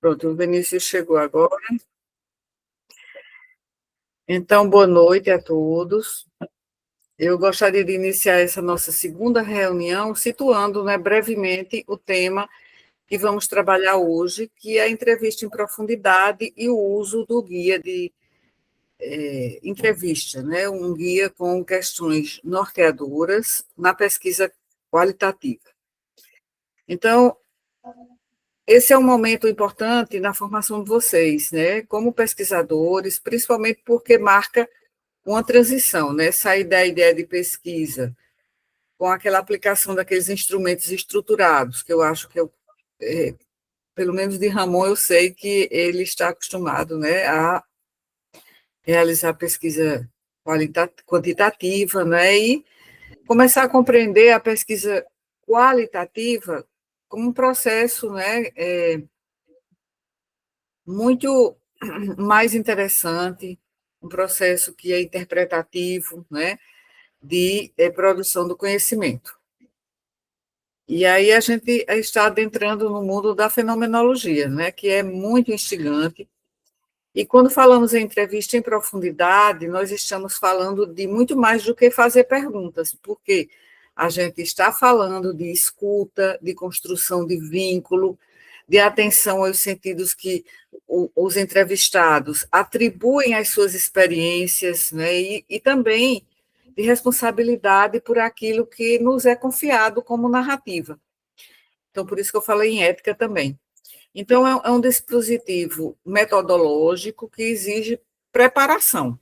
Pronto, o Vinícius chegou agora. Então, boa noite a todos. Eu gostaria de iniciar essa nossa segunda reunião situando, né, brevemente o tema que vamos trabalhar hoje, que é a entrevista em profundidade e o uso do guia de entrevista, né, um guia com questões norteadoras na pesquisa qualitativa. Então, esse é um momento importante na formação de vocês, né, como pesquisadores, principalmente porque marca uma transição, né, sair da ideia de pesquisa com aquela aplicação daqueles instrumentos estruturados, que eu acho que, pelo menos de Ramon, eu sei que ele está acostumado, né, a realizar pesquisa quantitativa, né, e começar a compreender a pesquisa qualitativa como um processo, né, muito mais interessante, um processo que é interpretativo, né, de produção do conhecimento. E aí a gente está adentrando no mundo da fenomenologia, né, que é muito instigante. E quando falamos em entrevista em profundidade, nós estamos falando de muito mais do que fazer perguntas, porque a gente está falando de escuta, de construção de vínculo, de atenção aos sentidos que os entrevistados atribuem às suas experiências, né, e também de responsabilidade por aquilo que nos é confiado como narrativa. Então, por isso que eu falei em ética também. Então, é um dispositivo metodológico que exige preparação.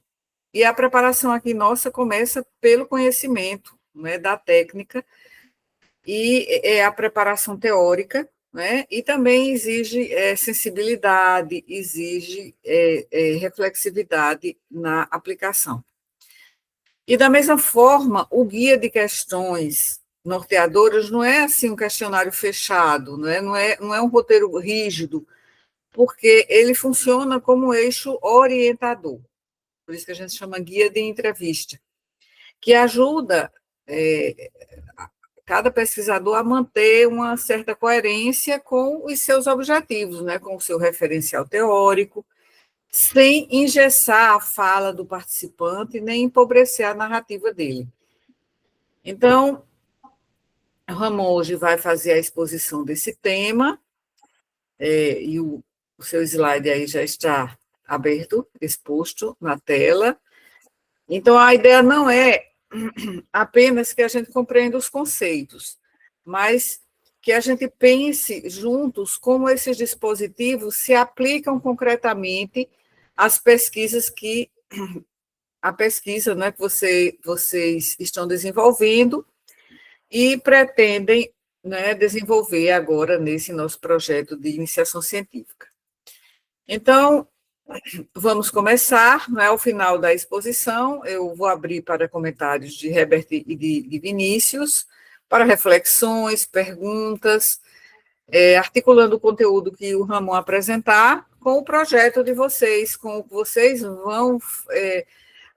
E a preparação aqui nossa começa pelo conhecimento, né, da técnica, e é a preparação teórica, né, e também exige sensibilidade, exige reflexividade na aplicação. E, da mesma forma, o guia de questões norteadoras não é assim um questionário fechado, não é um roteiro rígido, porque ele funciona como eixo orientador. Por isso que a gente chama guia de entrevista, que ajuda cada pesquisador a manter uma certa coerência com os seus objetivos, né, com o seu referencial teórico, sem engessar a fala do participante, nem empobrecer a narrativa dele. Então, o Ramon hoje vai fazer a exposição desse tema, e o seu slide aí já está aberto, exposto na tela. Então, a ideia não é apenas que a gente compreenda os conceitos, mas que a gente pense juntos como esses dispositivos se aplicam concretamente às pesquisas a pesquisa, né, que vocês estão desenvolvendo e pretendem, né, desenvolver agora nesse nosso projeto de iniciação científica. Então, vamos começar, né, ao final da exposição, eu vou abrir para comentários de Herbert e de Vinícius, para reflexões, perguntas, articulando o conteúdo que o Ramon apresentar com o projeto de vocês, com o que vocês vão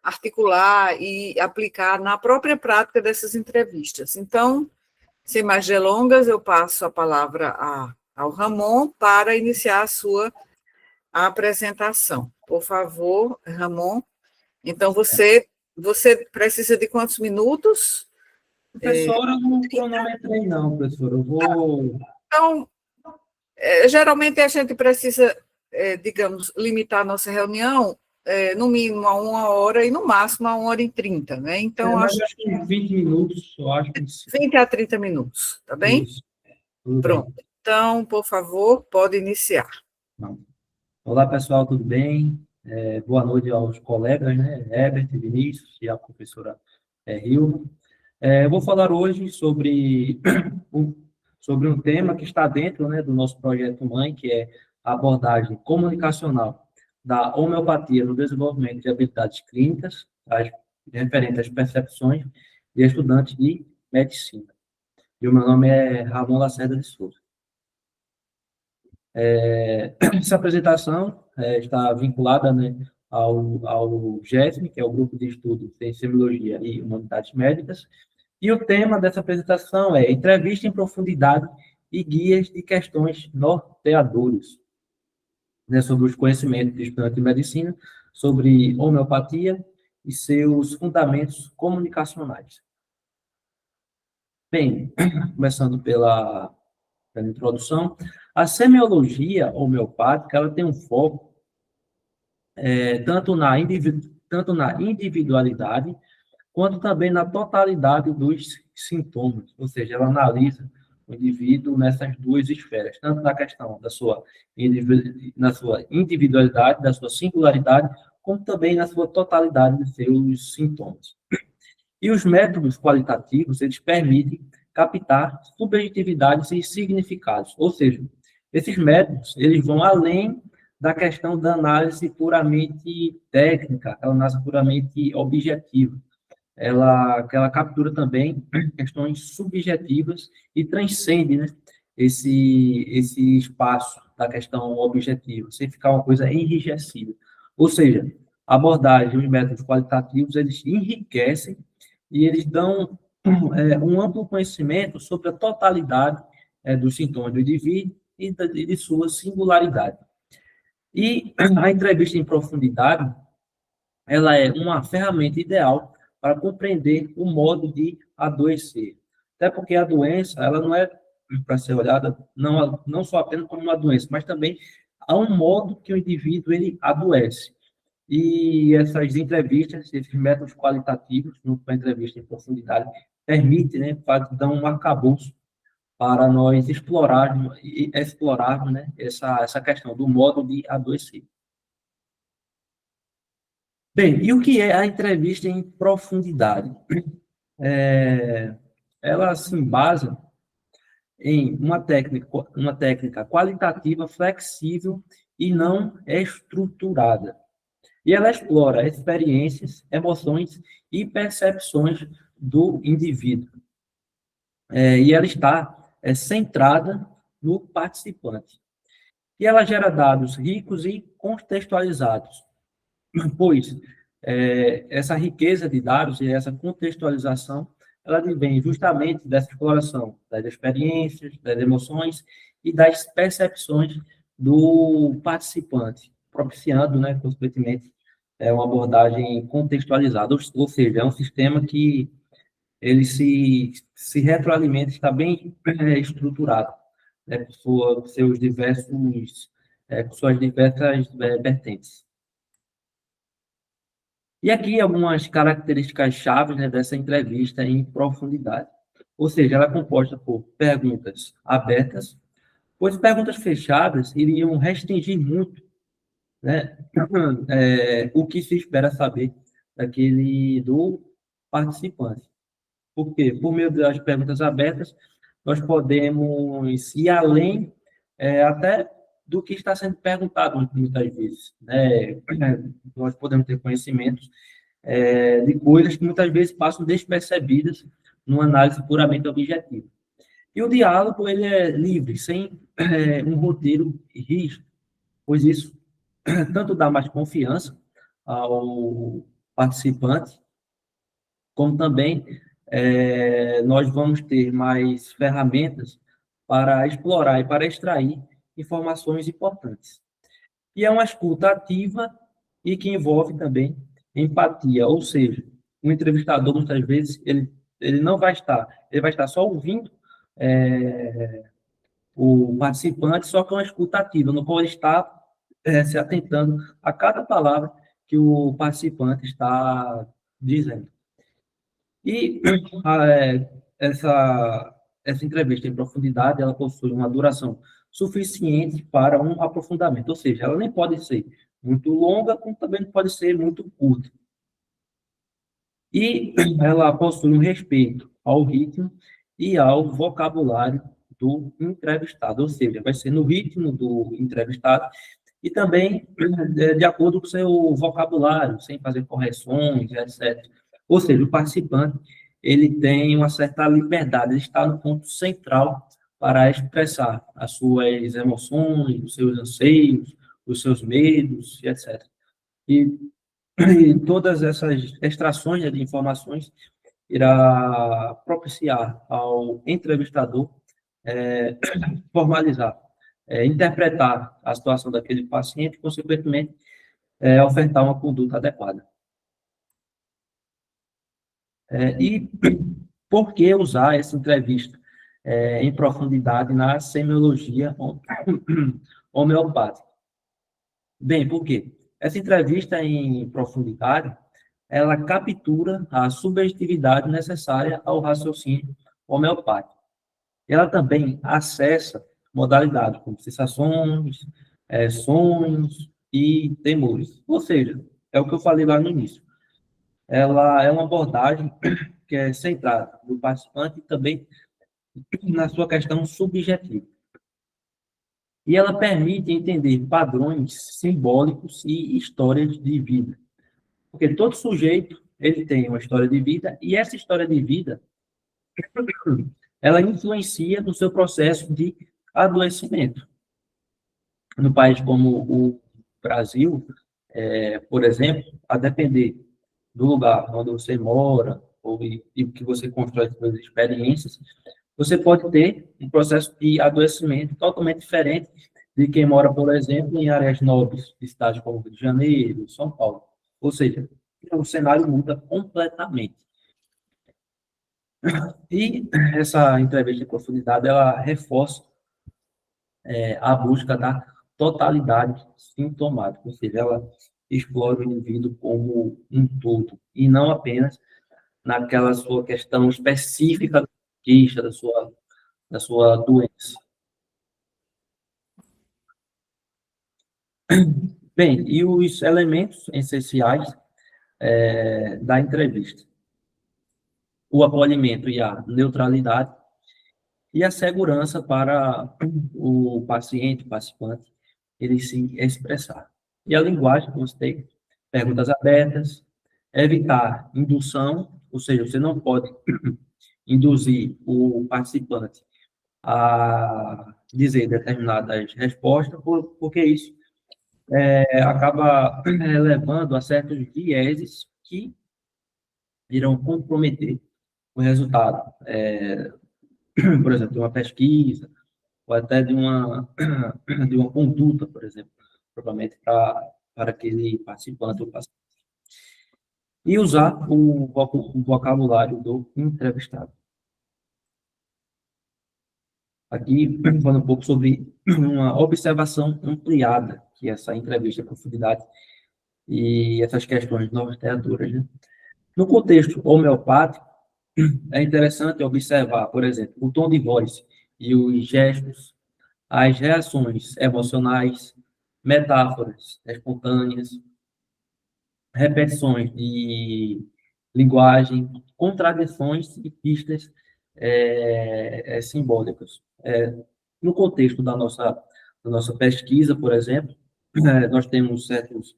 articular e aplicar na própria prática dessas entrevistas. Então, sem mais delongas, eu passo a palavra ao Ramon para iniciar a sua apresentação. Por favor, Ramon. Então, você precisa de quantos minutos? Professora, eu não cronometrei, não, professora. Eu vou. Então, geralmente a gente precisa, digamos, limitar a nossa reunião no mínimo a 1 hora e no máximo a 1 hora e 30, né? Então, Mas acho que 20 minutos, eu acho que 20 a 30 minutos, tá bem? Isso. Tudo Pronto. bem. Então, por favor, pode iniciar. Não. Olá, pessoal, tudo bem? Boa noite aos colegas, né? Herbert, Vinícius e a professora Hilma. Eu vou falar hoje sobre um tema que está dentro, né, do nosso projeto mãe, que é a abordagem comunicacional da homeopatia no desenvolvimento de habilidades clínicas, referente às percepções de estudantes de medicina. E o meu nome é Ramon Lacerda de Souza. Essa apresentação está vinculada, né, ao GESM, que é o Grupo de Estudos em Semiologia e Humanidades Médicas, e o tema dessa apresentação é Entrevista em Profundidade e Guias de Questões Norteadoras. né, sobre os conhecimentos de estudante de medicina, sobre homeopatia e seus fundamentos comunicacionais. Bem, começando pela introdução, a semiologia homeopática ela tem um foco tanto na individualidade quanto também na totalidade dos sintomas, ou seja, ela analisa o indivíduo nessas duas esferas, tanto na questão na sua individualidade, da sua singularidade, como também na sua totalidade de seus sintomas. E os métodos qualitativos, eles permitem captar subjetividades e significados, ou seja, esses métodos, eles vão além da questão da análise puramente técnica, aquela análise puramente objetiva. Ela captura também questões subjetivas e transcende, né, esse espaço da questão objetiva, sem ficar uma coisa enrijecida. Ou seja, a abordagem, os métodos qualitativos, eles enriquecem e eles dão um amplo conhecimento sobre a totalidade dos sintomas do indivíduo e de sua singularidade. E a entrevista em profundidade, ela é uma ferramenta ideal para compreender o modo de adoecer. Até porque a doença, ela não é para ser olhada não só apenas como uma doença, mas também há um modo que o indivíduo ele adoece. E essas entrevistas, esses métodos qualitativos, junto com a entrevista em profundidade, permitem, né, dar um arcabouço para nós explorarmos, né, essa questão do modo de adoecer. Bem, e o que é a entrevista em profundidade? Ela se embasa em uma técnica qualitativa, flexível e não estruturada. E ela explora experiências, emoções e percepções do indivíduo. E ela está centrada no participante. E ela gera dados ricos e contextualizados, pois essa riqueza de dados e essa contextualização, ela vem justamente dessa exploração das experiências, das emoções e das percepções do participante, propiciando, né, consequentemente, uma abordagem contextualizada, ou seja, é um sistema que ele se retroalimenta, está bem estruturado, né, por suas diversas vertentes. E aqui algumas características chaves, né, dessa entrevista em profundidade. Ou seja, ela é composta por perguntas abertas, pois perguntas fechadas iriam restringir muito, né, o que se espera saber do participante. Por quê? Por meio das perguntas abertas, nós podemos ir além até do que está sendo perguntado muitas vezes, né? Nós podemos ter conhecimentos de coisas que muitas vezes passam despercebidas numa análise puramente objetiva. E o diálogo, ele é livre, sem um roteiro rígido, pois isso tanto dá mais confiança ao participante, como também nós vamos ter mais ferramentas para explorar e para extrair informações importantes. E é uma escuta ativa e que envolve também empatia, ou seja, o entrevistador, muitas vezes, ele não vai estar, ele vai estar só ouvindo o participante, só que é uma escuta ativa, no qual ele está se atentando a cada palavra que o participante está dizendo. E essa entrevista em profundidade, ela possui uma duração suficiente para um aprofundamento, ou seja, ela nem pode ser muito longa, como também não pode ser muito curta. E ela possui um respeito ao ritmo e ao vocabulário do entrevistado, ou seja, vai ser no ritmo do entrevistado e também de acordo com o seu vocabulário, sem fazer correções, etc. Ou seja, o participante ele tem uma certa liberdade, ele está no ponto central para expressar as suas emoções, os seus anseios, os seus medos, etc. E todas essas extrações de informações irá propiciar ao entrevistador formalizar interpretar a situação daquele paciente e, consequentemente, ofertar uma conduta adequada. E por que usar essa entrevista em profundidade na semiologia homeopática? Bem, por quê? Essa entrevista em profundidade, ela captura a subjetividade necessária ao raciocínio homeopático. Ela também acessa modalidades como sensações, sonhos e temores. Ou seja, é o que eu falei lá no início. Ela é uma abordagem que é centrada no participante e também na sua questão subjetiva. E ela permite entender padrões simbólicos e histórias de vida. Porque todo sujeito, ele tem uma história de vida, e essa história de vida, ela influencia no seu processo de adoecimento. No país como o Brasil, por exemplo, a depender do lugar onde você mora, ou e que você constrói suas experiências, você pode ter um processo de adoecimento totalmente diferente de quem mora, por exemplo, em áreas nobres de cidades como Rio de Janeiro, São Paulo. Ou seja, o cenário muda completamente. E essa entrevista de profundidade, ela reforça a busca da totalidade sintomática, ou seja, ela explora o indivíduo como um todo, e não apenas naquela sua questão específica da sua doença. Bem, e os elementos essenciais da entrevista? O acolhimento e a neutralidade, e a segurança para o paciente, o participante, ele se expressar. E a linguagem, como você perguntas abertas, evitar indução, ou seja, você não pode induzir o participante a dizer determinadas respostas, porque isso acaba levando a certos vieses que irão comprometer o resultado, por exemplo, de uma pesquisa, ou até de uma conduta, por exemplo, propriamente para aquele participante ou paciente. E usar o vocabulário do entrevistado. Aqui, falando um pouco sobre uma observação ampliada, que é essa entrevista em profundidade e essas questões norteadoras. Né? No contexto homeopático, é interessante observar, por exemplo, o tom de voz e os gestos, as reações emocionais, metáforas espontâneas, repetições de linguagem, contradições e pistas simbólicas. No contexto da nossa pesquisa, por exemplo, nós temos certos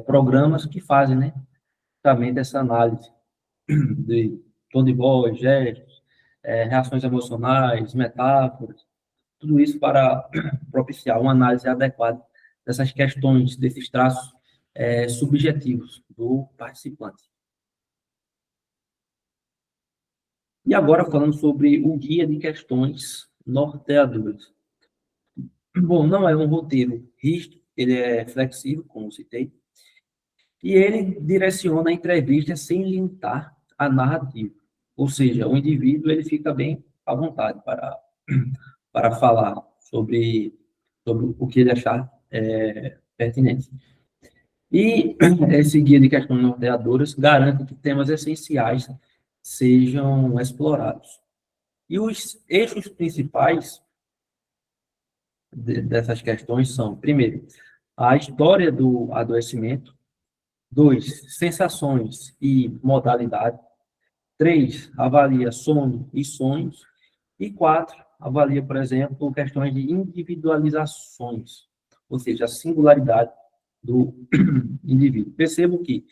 programas que fazem, né, justamente essa análise de tom de voz, gestos, reações emocionais, metáforas, tudo isso para propiciar uma análise adequada dessas questões, desses traços subjetivos do participante. E agora falando sobre o guia de questões norteadoras. Bom, não é um roteiro rígido, ele é flexível, como citei, e ele direciona a entrevista sem limitar a narrativa. Ou seja, o indivíduo ele fica bem à vontade para falar sobre o que ele achar pertinente. E esse guia de questões norteadoras garante que temas essenciais sejam explorados. E os eixos principais dessas questões são, primeiro, a história do adoecimento, 2, sensações e modalidade, 3, avalia sono e sonhos, e 4, avalia, por exemplo, questões de individualizações, ou seja, a singularidade do indivíduo. Percebo que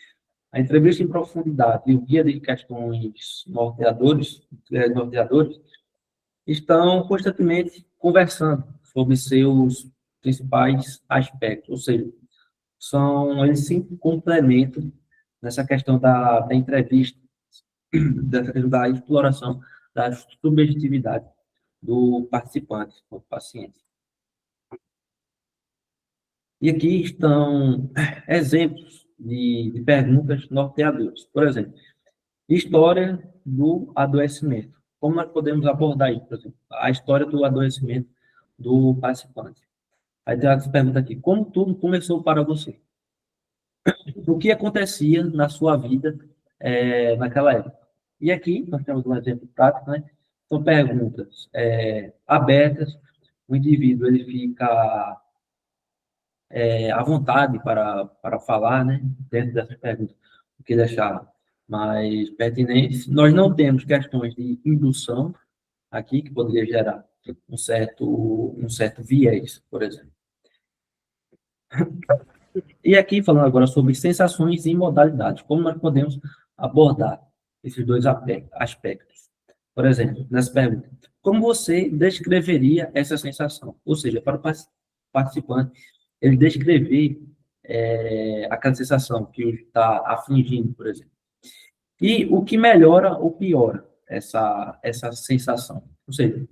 a entrevista em profundidade e o guia de questões norteadores estão constantemente conversando sobre seus principais aspectos, ou seja, eles se complementam nessa questão da entrevista, dessa questão da exploração da subjetividade do participante, do paciente. E aqui estão exemplos de perguntas norteadoras. Por exemplo, história do adoecimento. Como nós podemos abordar isso, por exemplo, a história do adoecimento do participante? Aí tem essa pergunta aqui: como tudo começou para você? O que acontecia na sua vida naquela época? E aqui nós temos um exemplo prático, né? São perguntas abertas, o indivíduo ele fica à vontade para falar, né? Dentro dessas perguntas, o que ele achar mais pertinente. Nós não temos questões de indução aqui, que poderia gerar um certo viés, por exemplo. E aqui, falando agora sobre sensações e modalidades, como nós podemos abordar esses dois aspectos. Por exemplo, nessa pergunta, como você descreveria essa sensação? Ou seja, para o participante, ele descrever aquela sensação que ele está afligindo, por exemplo. E o que melhora ou piora essa sensação? Ou seja,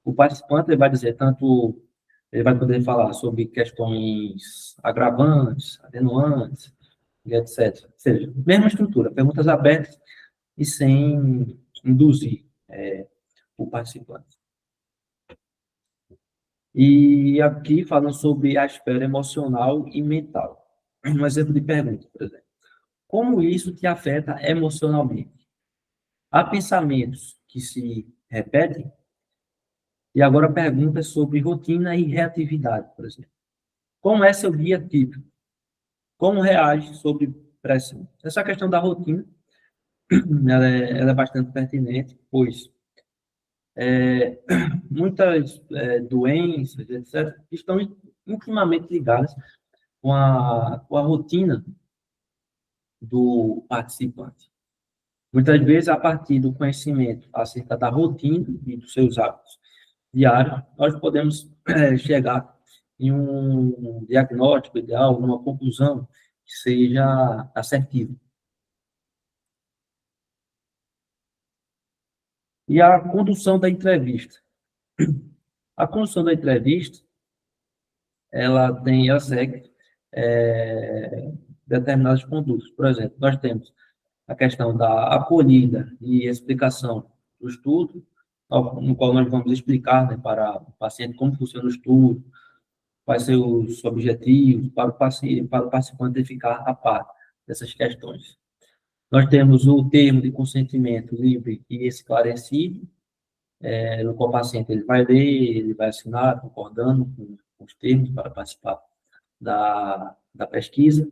o participante ele vai dizer tanto, ele vai poder falar sobre questões agravantes, atenuantes, e etc. Ou seja, mesma estrutura, perguntas abertas e sem induzir o participante. E aqui falando sobre a esfera emocional e mental. Um exemplo de pergunta, por exemplo. Como isso te afeta emocionalmente? Há pensamentos que se repetem? E agora perguntas sobre rotina e reatividade, por exemplo. Como é seu dia típico? Como reage sobre pressão? Essa questão da rotina, ela é bastante pertinente, pois muitas doenças, etc., estão intimamente ligadas com a rotina do participante. Muitas vezes, a partir do conhecimento acerca da rotina e dos seus hábitos diários, nós podemos chegar em um diagnóstico ideal, numa conclusão que seja assertiva. E a condução da entrevista. A condução da entrevista, ela segue determinadas condutas. Por exemplo, nós temos a questão da acolhida e explicação do estudo, no qual nós vamos explicar, né, para o paciente como funciona o estudo, quais são os objetivos, para o participante ficar a par dessas questões. Nós temos o termo de consentimento livre e esclarecido, no qual o paciente ele vai ler, ele vai assinar, concordando com os termos para participar da pesquisa.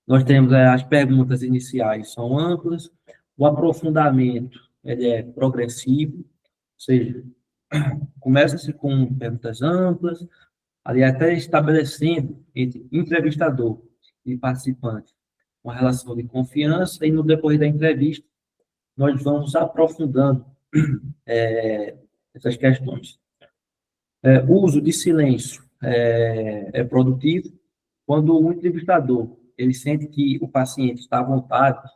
Nós temos as perguntas iniciais, são amplas, o aprofundamento ele é progressivo, ou seja, começa-se com perguntas amplas, ali até estabelecendo entre entrevistador e participante uma relação de confiança, e no decorrer da entrevista, nós vamos aprofundando essas questões. O uso de silêncio é produtivo quando o entrevistador ele sente que o paciente está à vontade,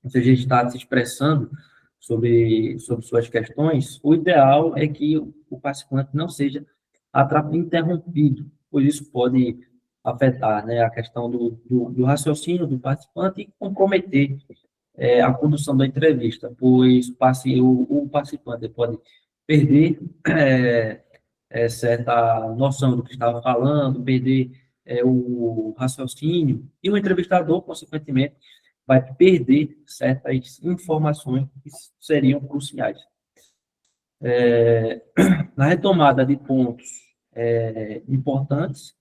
ou seja, ele está se expressando sobre suas questões, o ideal é que o participante não seja interrompido, pois isso pode afetar, né, a questão do raciocínio do participante e comprometer a condução da entrevista, pois o participante pode perder certa noção do que estava falando, perder o raciocínio, e o entrevistador, consequentemente, vai perder certas informações que seriam cruciais. Na retomada de pontos importantes,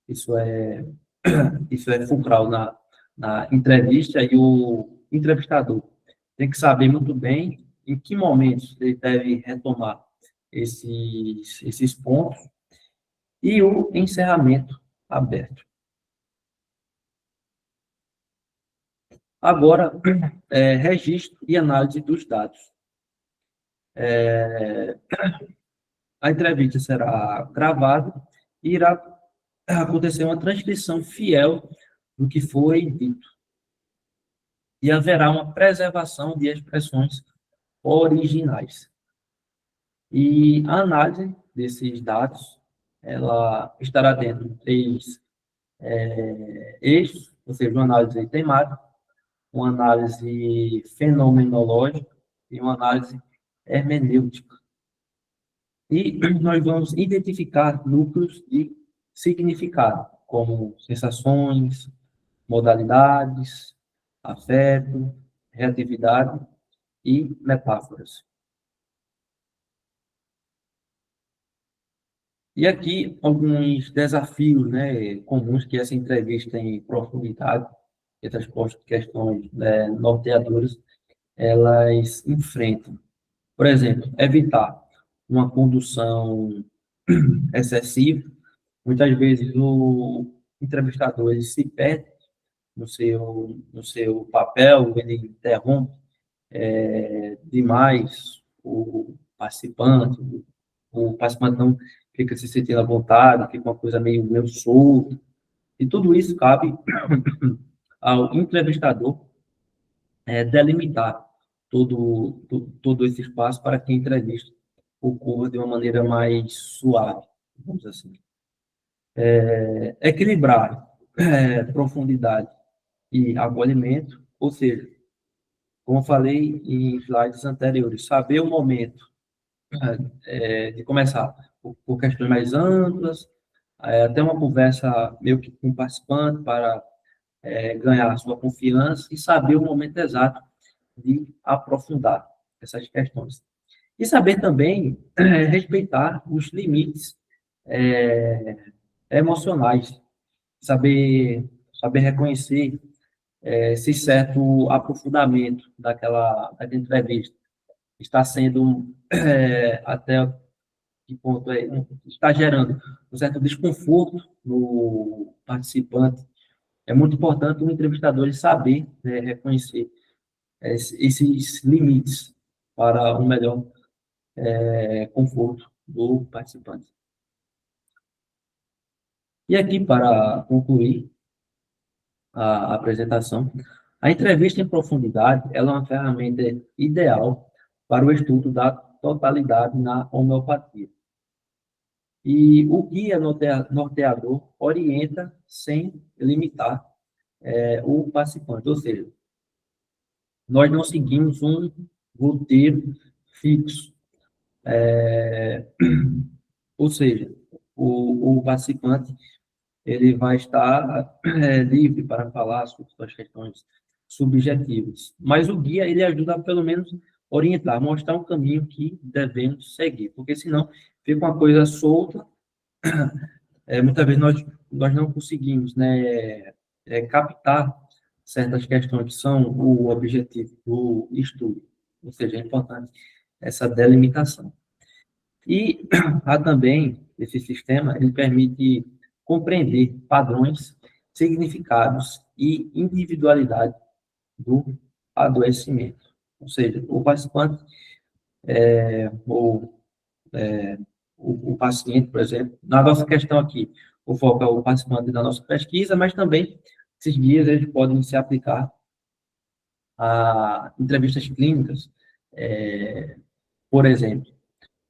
isso é fulcral na entrevista, e o entrevistador tem que saber muito bem em que momentos ele deve retomar esses pontos, e o encerramento aberto. Agora, registro e análise dos dados. A entrevista será gravada e irá acontecer uma transcrição fiel do que foi dito. E haverá uma preservação de expressões originais. E a análise desses dados, ela estará dentro de 3 eixos, ou seja, uma análise temática, uma análise fenomenológica e uma análise hermenêutica. E nós vamos identificar núcleos de significado, como sensações, modalidades, afeto, reatividade e metáforas. E aqui alguns desafios, né, comuns que essa entrevista em profundidade, essas questões, né, norteadoras, elas enfrentam. Por exemplo, evitar uma condução excessiva. Muitas vezes o entrevistador ele se perde no seu papel, ele interrompe demais o participante não fica se sentindo à vontade, fica uma coisa meio solta, e tudo isso cabe ao entrevistador delimitar todo esse espaço para que a entrevista ocorra de uma maneira mais suave, vamos dizer assim. Equilibrar profundidade e acolhimento, ou seja, como eu falei em slides anteriores, saber o momento de começar por questões mais amplas, até uma conversa meio que com o participante para ganhar a sua confiança e saber o momento exato de aprofundar essas questões. E saber também respeitar os limites emocionais, saber reconhecer se certo aprofundamento daquela entrevista está sendo até que ponto está gerando um certo desconforto no participante. É muito importante o entrevistador saber, né, reconhecer esses limites para um melhor conforto do participante. E aqui, para concluir a apresentação, a entrevista em profundidade ela é uma ferramenta ideal para o estudo da totalidade na homeopatia. E o guia norteador orienta sem limitar o participante, ou seja, nós não seguimos um roteiro fixo, ou seja, o participante ele vai estar livre para falar sobre suas questões subjetivas, mas o guia ele ajuda a, pelo menos, orientar, mostrar um caminho que devemos seguir, porque senão fica uma coisa solta. Muitas vezes nós não conseguimos, né, captar certas questões que são o objetivo do estudo, ou seja, é importante essa delimitação. E há também, esse sistema, ele permite compreender padrões, significados e individualidade do adoecimento. Ou seja, o participante, ou o paciente, por exemplo, na nossa questão aqui, o foco é o participante da nossa pesquisa, mas também esses guias eles podem se aplicar a entrevistas clínicas, por exemplo,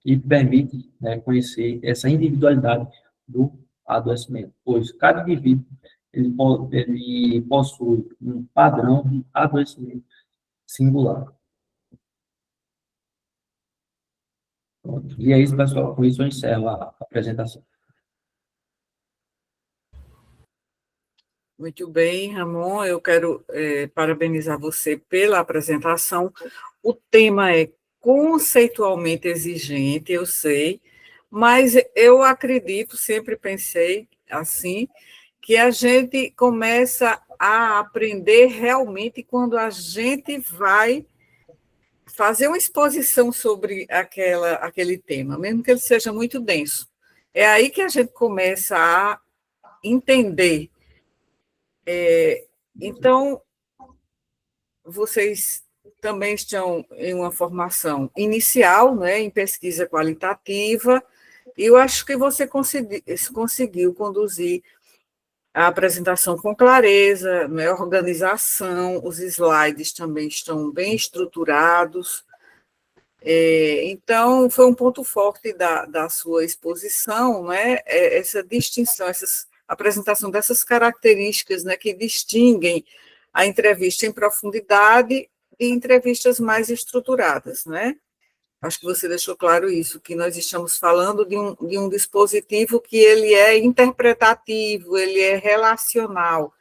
e permite, né, conhecer essa individualidade do adoecimento, pois cada indivíduo ele possui um padrão de adoecimento singular. Pronto. E é isso, pessoal. Com isso eu encerro a apresentação. Muito bem, Ramon, eu quero parabenizar você pela apresentação. O tema é conceitualmente exigente, eu sei, mas eu acredito, sempre pensei assim, que a gente começa a aprender realmente quando a gente vai fazer uma exposição sobre aquele tema, mesmo que ele seja muito denso. É aí que a gente começa a entender. Então, vocês também estão em uma formação inicial, né, em pesquisa qualitativa, e eu acho que você conseguiu conduzir a apresentação com clareza, né, organização, os slides também estão bem estruturados, Então, foi um ponto forte da sua exposição, né, essa distinção, a apresentação dessas características, né, que distinguem a entrevista em profundidade de entrevistas mais estruturadas, né? Acho que você deixou claro isso, que nós estamos falando de um dispositivo que ele é interpretativo, ele é relacional,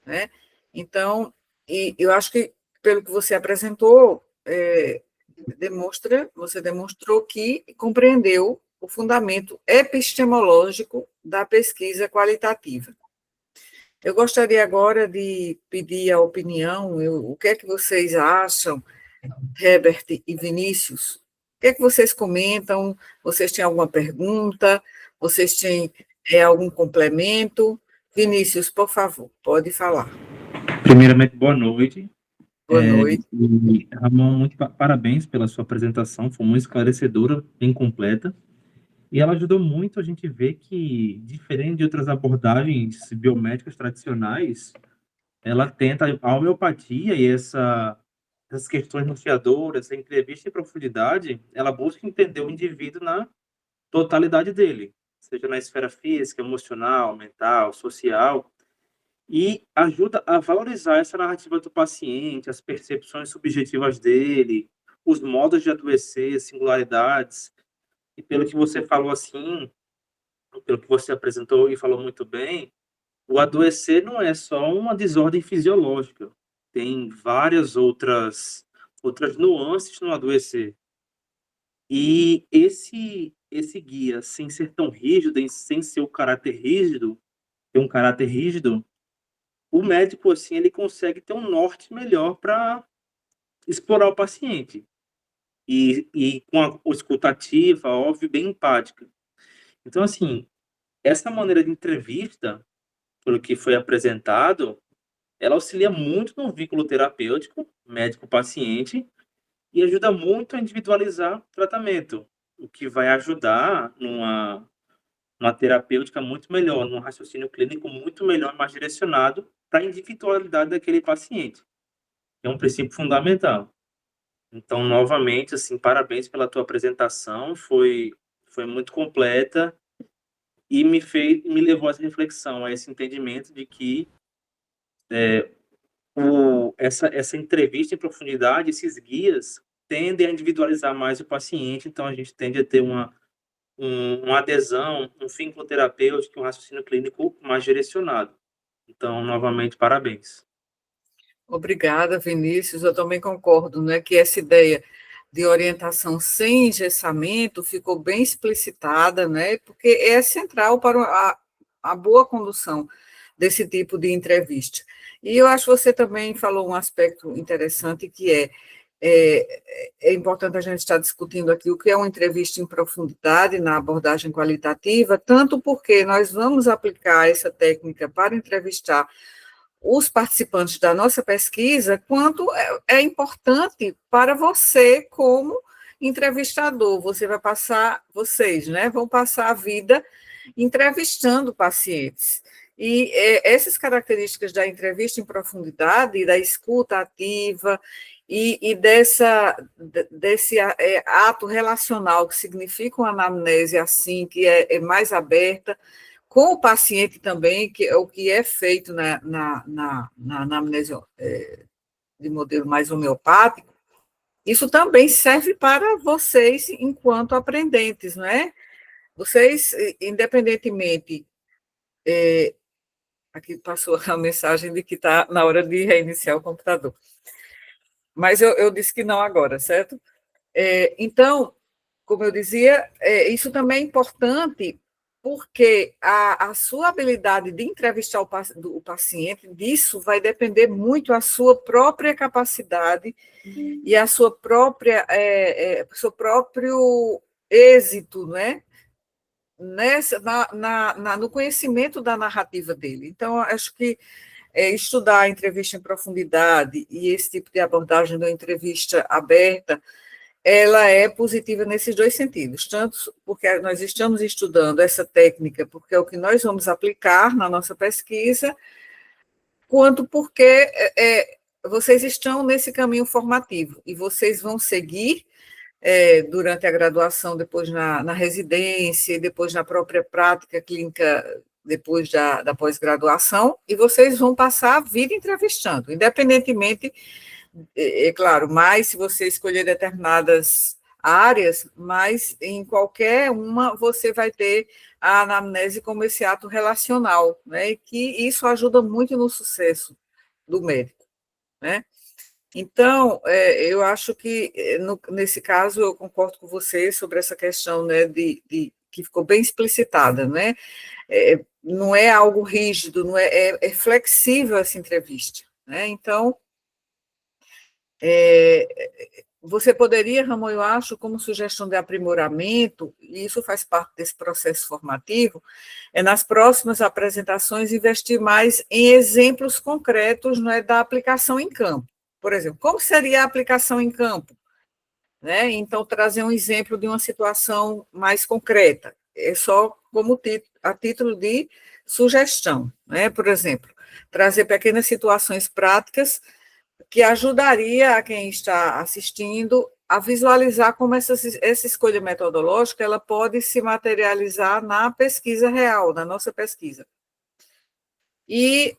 né? Então, e eu acho que, pelo que você apresentou, você demonstrou que compreendeu o fundamento epistemológico da pesquisa qualitativa. Eu gostaria agora de pedir a opinião, o que é que vocês acham, Herbert e Vinícius? O que é que vocês comentam? Vocês têm alguma pergunta? Vocês têm algum complemento? Vinícius, por favor, pode falar. Primeiramente, boa noite. Boa noite. Ramon, muito parabéns pela sua apresentação, foi muito esclarecedora, bem completa, e ela ajudou muito a gente ver que, diferente de outras abordagens biomédicas tradicionais, ela tenta a homeopatia e essas questões norteadoras, essa entrevista em profundidade, ela busca entender o indivíduo na totalidade dele, seja na esfera física, emocional, mental, social, e ajuda a valorizar essa narrativa do paciente, as percepções subjetivas dele, os modos de adoecer, singularidades. E pelo que você falou assim, pelo que você apresentou e falou muito bem, o adoecer não é só uma desordem fisiológica. Tem várias outras nuances no adoecer. E esse guia, sem ser tão rígido, sem ser o caráter rígido, ter um caráter rígido, o médico, assim, ele consegue ter um norte melhor para explorar o paciente. E com a escutativa, óbvio, bem empática. Então, assim, essa maneira de entrevista, pelo que foi apresentado, ela auxilia muito no vínculo terapêutico, médico-paciente, e ajuda muito a individualizar o tratamento, o que vai ajudar numa terapêutica muito melhor, num raciocínio clínico muito melhor, mais direcionado para a individualidade daquele paciente. É um princípio fundamental. Então, novamente, assim, parabéns pela tua apresentação, foi muito completa e me levou a essa reflexão, a esse entendimento de que essa entrevista em profundidade, esses guias, tendem a individualizar mais o paciente, então a gente tende a ter uma adesão, um vínculo terapêutico, um raciocínio clínico mais direcionado. Então, novamente, parabéns. Obrigada, Vinícius. Eu também concordo, né, que essa ideia de orientação sem engessamento ficou bem explicitada, né, porque é central para a boa condução desse tipo de entrevista. E eu acho que você também falou um aspecto interessante, que é importante a gente estar discutindo aqui o que é uma entrevista em profundidade na abordagem qualitativa, tanto porque nós vamos aplicar essa técnica para entrevistar os participantes da nossa pesquisa, quanto é importante para você como entrevistador. Vocês, né, vão passar a vida entrevistando pacientes. E essas características da entrevista em profundidade, da escuta ativa e desse ato relacional, que significa uma anamnese assim, que é mais aberta, com o paciente também, que é o que é feito na anamnese de modelo mais homeopático, isso também serve para vocês enquanto aprendentes, não é? Vocês, independentemente, aqui passou a mensagem de que está na hora de reiniciar o computador, mas eu disse que não agora, certo? Então, como eu dizia, isso também é importante porque a sua habilidade de entrevistar o paciente, disso vai depender muito a sua própria capacidade e a sua própria, seu próprio êxito, né? No conhecimento da narrativa dele. Então, acho que estudar a entrevista em profundidade e esse tipo de abordagem da entrevista aberta, ela é positiva nesses dois sentidos, tanto porque nós estamos estudando essa técnica, porque é o que nós vamos aplicar na nossa pesquisa, quanto porque vocês estão nesse caminho formativo, e vocês vão seguir durante a graduação, depois na residência, e depois na própria prática clínica, depois da pós-graduação, e vocês vão passar a vida entrevistando, independentemente, claro, mais se você escolher determinadas áreas, mas em qualquer uma você vai ter a anamnese como esse ato relacional, né, e que isso ajuda muito no sucesso do médico, né? Então, eu acho que, nesse caso, eu concordo com você sobre essa questão, né, que ficou bem explicitada, né? Não é algo rígido, não é flexível essa entrevista, né? Então, você poderia, Ramon, eu acho, como sugestão de aprimoramento, e isso faz parte desse processo formativo, nas próximas apresentações investir mais em exemplos concretos, não é, da aplicação em campo. Por exemplo, como seria a aplicação em campo? Né? Então, trazer um exemplo de uma situação mais concreta, é só como a título de sugestão, né? Por exemplo, trazer pequenas situações práticas que ajudaria a quem está assistindo a visualizar como essa escolha metodológica ela pode se materializar na pesquisa real, na nossa pesquisa. E,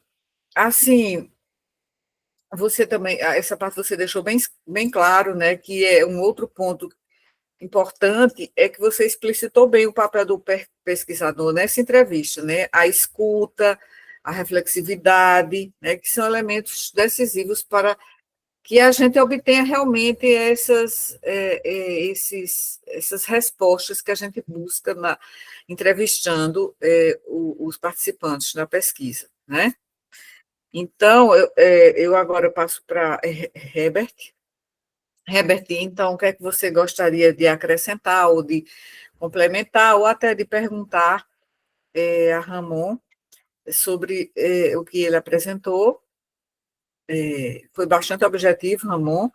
assim, você também, essa parte você deixou bem claro, né, que é um outro ponto importante, é que você explicitou bem o papel do pesquisador nessa entrevista, né, a escuta, a reflexividade, né, que são elementos decisivos para que a gente obtenha realmente essas respostas que a gente busca entrevistando os participantes na pesquisa, né? Então, eu agora passo para Herbert. Herbert, então, o que é que você gostaria de acrescentar, ou de complementar, ou até de perguntar a Ramon sobre o que ele apresentou? Foi bastante objetivo, Ramon,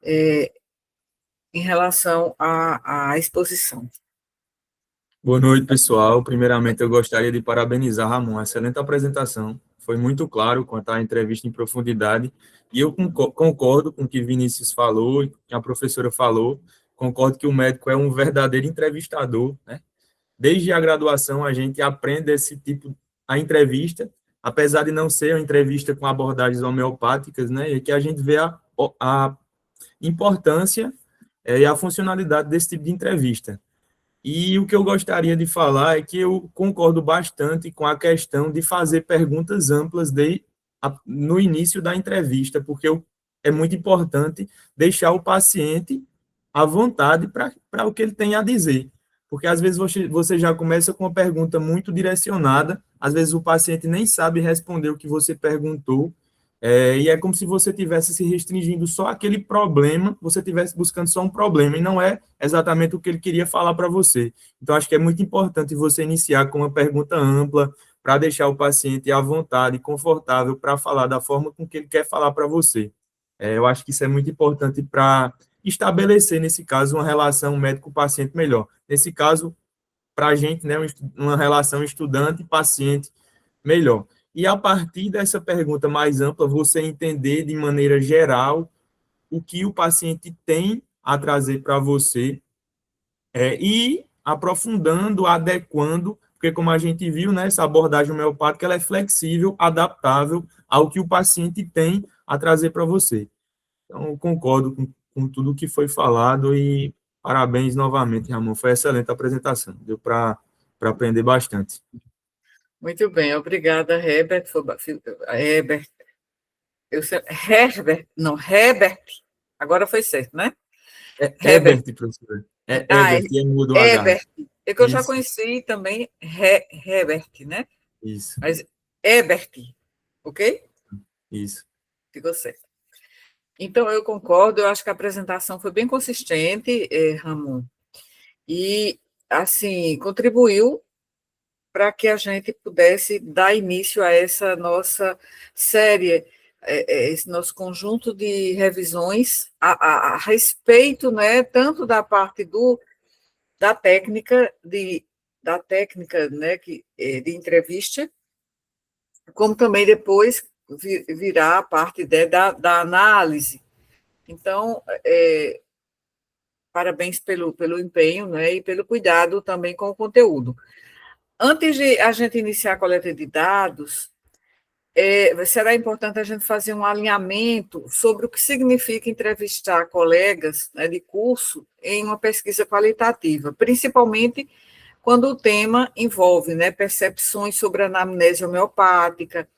em relação à exposição. Boa noite, pessoal. Primeiramente, eu gostaria de parabenizar Ramon, excelente apresentação. Foi muito claro quanto à entrevista em profundidade, e eu concordo com o que Vinícius falou, e que a professora falou, concordo que o médico é um verdadeiro entrevistador, né? Desde a graduação, a gente aprende esse tipo, a entrevista, apesar de não ser uma entrevista com abordagens homeopáticas, né? E que a gente vê a importância e a funcionalidade desse tipo de entrevista. E o que eu gostaria de falar é que eu concordo bastante com a questão de fazer perguntas amplas no início da entrevista, porque é muito importante deixar o paciente à vontade para o que ele tem a dizer. Porque às vezes você já começa com uma pergunta muito direcionada, às vezes o paciente nem sabe responder o que você perguntou, e é como se você tivesse se restringindo só àquele problema, você estivesse buscando só um problema, e não é exatamente o que ele queria falar para você. Então, acho que é muito importante você iniciar com uma pergunta ampla, para deixar o paciente à vontade, confortável, para falar da forma com que ele quer falar para você. Eu acho que isso é muito importante para estabelecer, nesse caso, uma relação médico-paciente melhor. Nesse caso, para a gente, né, uma relação estudante-paciente melhor. E a partir dessa pergunta mais ampla, você entender de maneira geral o que o paciente tem a trazer para você, e aprofundando, adequando, porque como a gente viu, né, essa abordagem homeopática ela é flexível, adaptável ao que o paciente tem a trazer para você. Então, eu concordo com tudo que foi falado e parabéns novamente, Ramon. Foi excelente a apresentação. Deu para aprender bastante. Muito bem, obrigada, Herbert. Herbert, Herbert, não, Herbert, agora foi certo, né? Herbert. Herbert, professor. Herbert, Ah, e é mudo o H. Herbert, é que eu já Isso, conheci também Herbert, né? isso, Mas Herbert, ok? isso. Ficou certo. Então, eu concordo, eu acho que a apresentação foi bem consistente, Ramon, e, assim, contribuiu para que a gente pudesse dar início a essa nossa série, esse nosso conjunto de revisões a respeito, né, tanto da parte da técnica né, de entrevista, como também depois virá a parte da análise. Então, Parabéns pelo empenho, né, e pelo cuidado também com o conteúdo. Antes de a gente iniciar a coleta de dados, será importante a gente fazer um alinhamento sobre o que significa entrevistar colegas, né, de curso em uma pesquisa qualitativa, principalmente quando o tema envolve, né, percepções sobre a anamnese homeopática,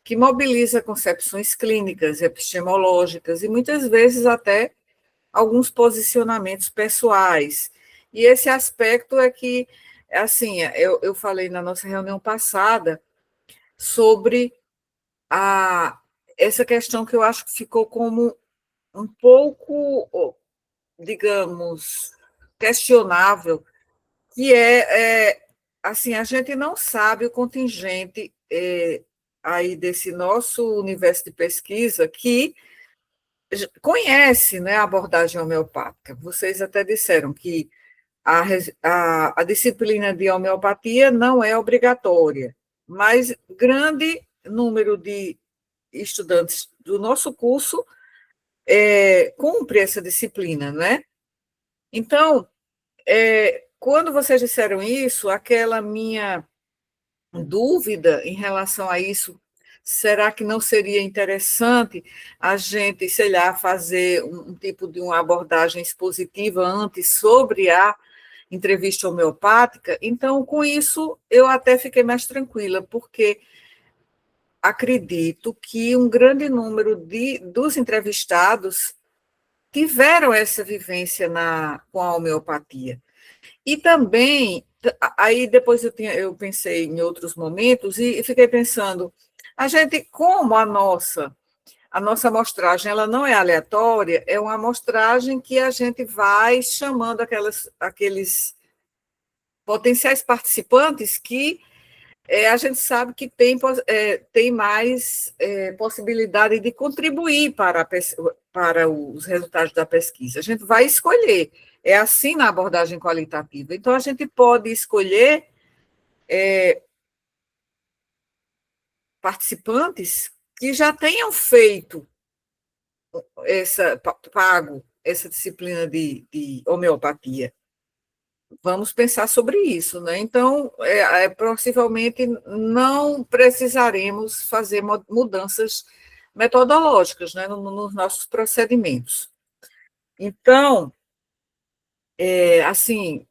que mobiliza concepções clínicas, epistemológicas e muitas vezes até alguns posicionamentos pessoais. E esse aspecto é que, assim, eu falei na nossa reunião passada sobre essa questão que eu acho que ficou como um pouco, digamos, questionável, que assim, a gente não sabe o contingente aí desse nosso universo de pesquisa que conhece, né, a abordagem homeopática. Vocês até disseram que a disciplina de homeopatia não é obrigatória, mas grande número de estudantes do nosso curso cumpre essa disciplina, né? Então, quando vocês disseram isso, aquela minha dúvida em relação a isso, será que não seria interessante a gente, sei lá, fazer um tipo de uma abordagem expositiva antes sobre a entrevista homeopática? Então, com isso, eu até fiquei mais tranquila, porque acredito que um grande número dos entrevistados tiveram essa vivência com a homeopatia. E também, aí depois eu pensei em outros momentos e fiquei pensando, a gente, como a nossa amostragem ela não é aleatória, é uma amostragem que a gente vai chamando aqueles potenciais participantes que a gente sabe que tem mais possibilidade de contribuir para os resultados da pesquisa. A gente vai escolher. É assim na abordagem qualitativa. Então, a gente pode escolher participantes que já tenham feito pago essa disciplina de homeopatia. Vamos pensar sobre isso, né? Então, possivelmente não precisaremos fazer mudanças metodológicas, né, nos nossos procedimentos. Então, assim,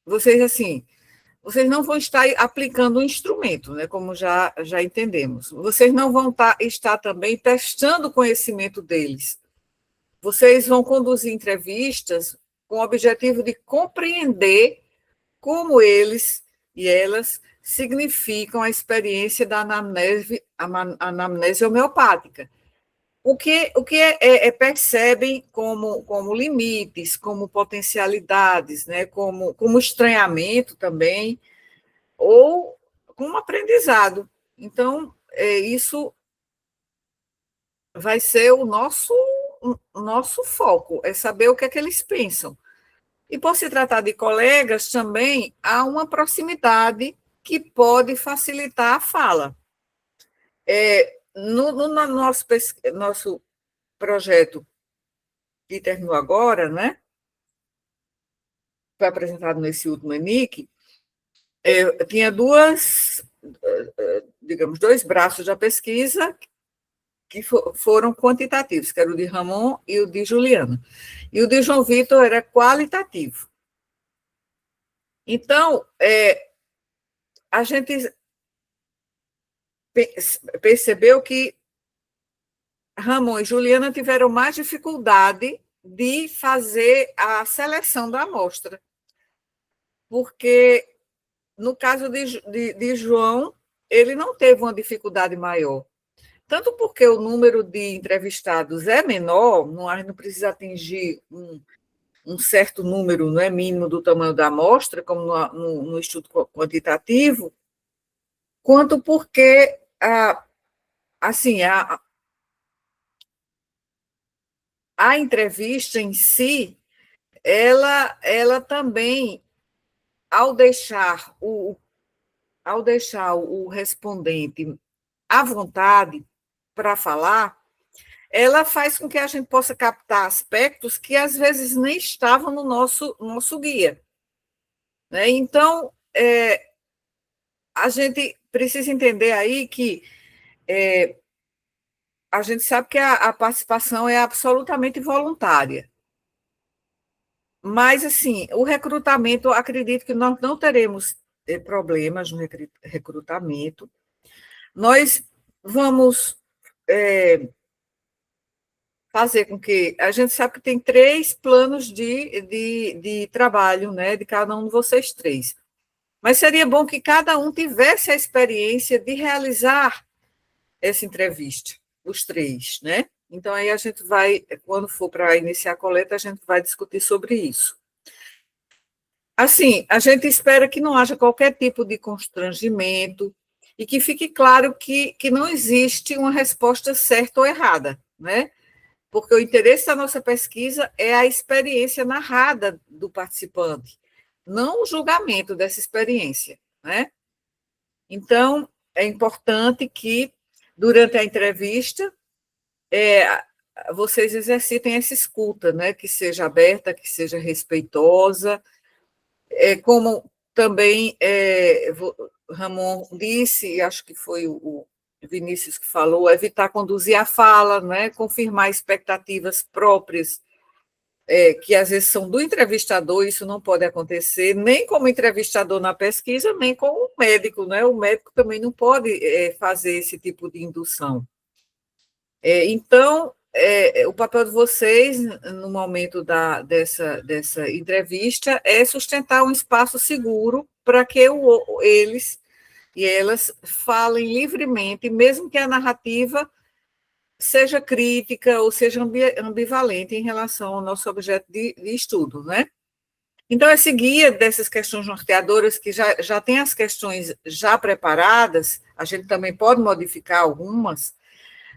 vocês não vão estar aplicando o instrumento, né, como já entendemos. Vocês não vão estar também testando o conhecimento deles. Vocês vão conduzir entrevistas com o objetivo de compreender como eles e elas significam a experiência da anamnese homeopática. O que percebem como limites, como potencialidades, né, como estranhamento também, ou como aprendizado. Então, isso vai ser o nosso foco, é saber o que é que eles pensam. E por se tratar de colegas, também há uma proximidade que pode facilitar a fala. No nosso projeto que terminou agora, né? Foi apresentado nesse último ENIC, tinha dois braços da pesquisa que foram quantitativos, que era o de Ramon e o de Juliana. E o de João Vitor era qualitativo. Então, a gente percebeu que Ramon e Juliana tiveram mais dificuldade de fazer a seleção da amostra, porque, no caso de João, ele não teve uma dificuldade maior, tanto porque o número de entrevistados é menor, não precisa atingir um certo número, não é mínimo do tamanho da amostra, como no estudo quantitativo, quanto porque assim, a entrevista em si, ela também, ao deixar o respondente à vontade para falar, ela faz com que a gente possa captar aspectos que às vezes nem estavam no nosso guia, né? Então, a gente precisa entender aí que a gente sabe que a participação é absolutamente voluntária. Mas, assim, o recrutamento, acredito que nós não teremos problemas no recrutamento. Nós vamos fazer com que... A gente sabe que tem 3 planos de trabalho, né, de cada um de vocês 3. Mas seria bom que cada um tivesse a experiência de realizar essa entrevista, os 3, né? Então, aí a gente vai, quando for para iniciar a coleta, a gente vai discutir sobre isso. Assim, a gente espera que não haja qualquer tipo de constrangimento e que fique claro que não existe uma resposta certa ou errada, né? Porque o interesse da nossa pesquisa é a experiência narrada do participante, não o julgamento dessa experiência, né? Então, é importante que, durante a entrevista, vocês exercitem essa escuta, né? Que seja aberta, que seja respeitosa, como também Ramon disse, acho que foi o Vinícius que falou, evitar conduzir a fala, né? Confirmar expectativas próprias, que às vezes são do entrevistador, isso não pode acontecer, nem como entrevistador na pesquisa, nem como o médico, né? O médico também não pode fazer esse tipo de indução. Então, o papel de vocês, no momento dessa entrevista, é sustentar um espaço seguro para que eles e elas falem livremente, mesmo que a narrativa seja crítica ou seja ambivalente em relação ao nosso objeto de estudo, né? Então, esse guia dessas questões norteadoras, que já tem as questões já preparadas, a gente também pode modificar algumas,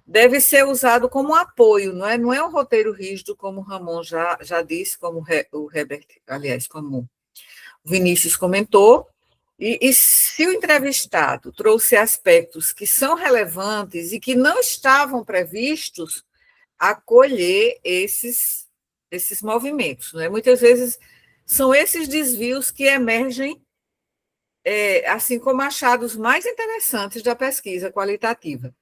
deve ser usado como apoio, não é um roteiro rígido, como o Ramon já disse, como o Herbert, aliás, como o Vinícius comentou, e se o entrevistado trouxe aspectos que são relevantes e que não estavam previstos, acolher esses movimentos, né? Muitas vezes são esses desvios que emergem, assim como achados mais interessantes da pesquisa qualitativa.